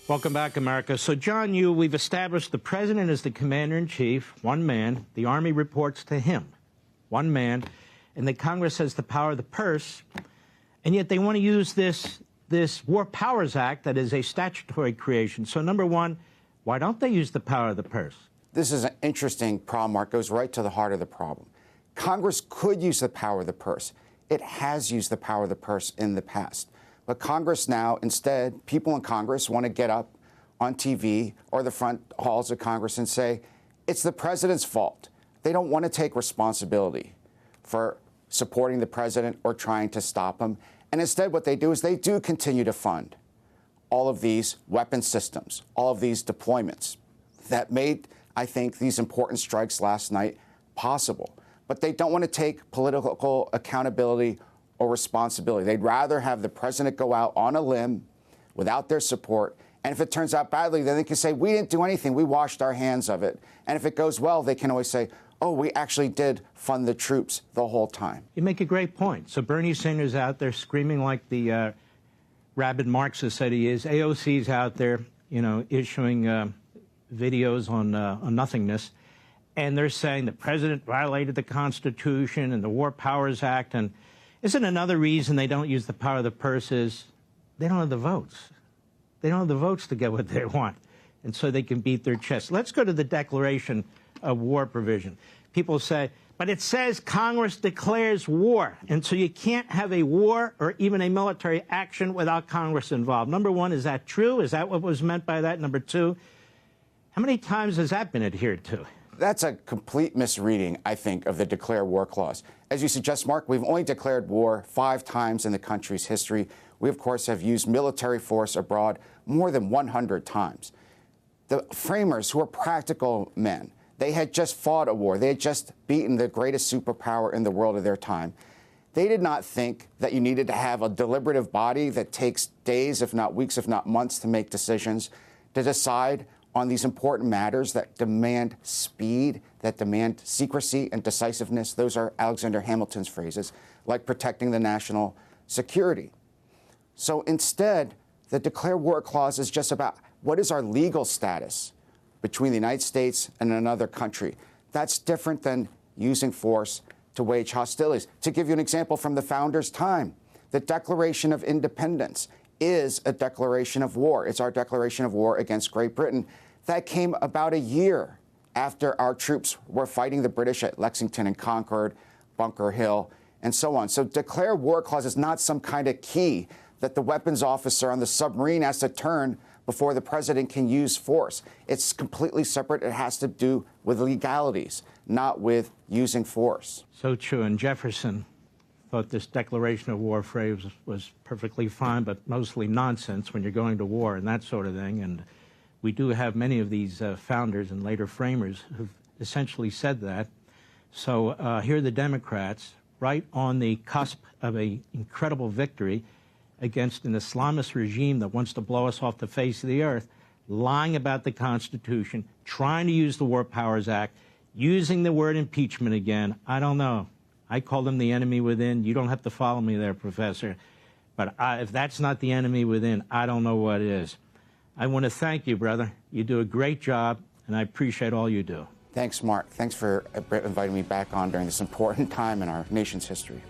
Welcome back, America. So, John Yoo, we've established the president is the commander-in-chief, one man. The Army reports to him, one man. And the Congress has the power of the purse. And yet they want to use this War Powers Act that is a statutory creation. So, number one, why don't they use the power of the purse? This is an interesting problem, Mark. It goes right to the heart of the problem. Congress could use the power of the purse. It has used the power of the purse in the past. But Congress now, instead, people in Congress want to get up on TV or the front halls of Congress and say, it's the president's fault. They don't want to take responsibility for supporting the president or trying to stop him. And instead, what they do is they do continue to fund all of these weapon systems, all of these deployments that made, I think, these important strikes last night possible. But they don't want to take political accountability or responsibility. They'd rather have the president go out on a limb without their support. And if it turns out badly, then they can say, we didn't do anything. We washed our hands of it. And if it goes well, they can always say, oh, we actually did fund the troops the whole time. You make a great point. So Bernie Sanders out there screaming like the rabid Marxist that he is. AOC's out there, issuing videos on nothingness. And they're saying the president violated the Constitution and the War Powers Act. And isn't another reason they don't use the power of the purse is they don't have the votes. They don't have the votes to get what they want. And so they can beat their chest. Let's go to the Declaration of War provision. People say, but it says Congress declares war. And so you can't have a war or even a military action without Congress involved. Number one, is that true? Is that what was meant by that? Number two, how many times has that been adhered to? That's a complete misreading, I think, of the Declare War Clause. As you suggest, Mark, we've only declared war 5 times in the country's history. We, of course, have used military force abroad more than 100 times. The framers, who are practical men, they had just fought a war. They had just beaten the greatest superpower in the world of their time. They did not think that you needed to have a deliberative body that takes days, if not weeks, if not months, to make decisions, to decide on these important matters that demand speed, that demand secrecy and decisiveness. Those are Alexander Hamilton's phrases, like protecting the national security. So instead, the Declare War Clause is just about what is our legal status between the United States and another country. That's different than using force to wage hostilities. To give you an example from the founders' time, the Declaration of Independence is a declaration of war. It's our declaration of war against Great Britain. That came about a year after our troops were fighting the British at Lexington and Concord, Bunker Hill, and so on. So Declare War Clause is not some kind of key that the weapons officer on the submarine has to turn before the president can use force. It's completely separate. It has to do with legalities, not with using force. So true. And Jefferson thought this declaration of war phrase was perfectly fine, but mostly nonsense when you're going to war and that sort of thing. And we do have many of these founders and later framers who've essentially said that. So here are the Democrats right on the cusp of an incredible victory against an Islamist regime that wants to blow us off the face of the earth, lying about the Constitution, trying to use the War Powers Act, using the word impeachment again. I don't know. I call them the enemy within. You don't have to follow me there, Professor. But if that's not the enemy within, I don't know what is. I want to thank you, brother. You do a great job, and I appreciate all you do. Thanks, Mark. Thanks for inviting me back on during this important time in our nation's history.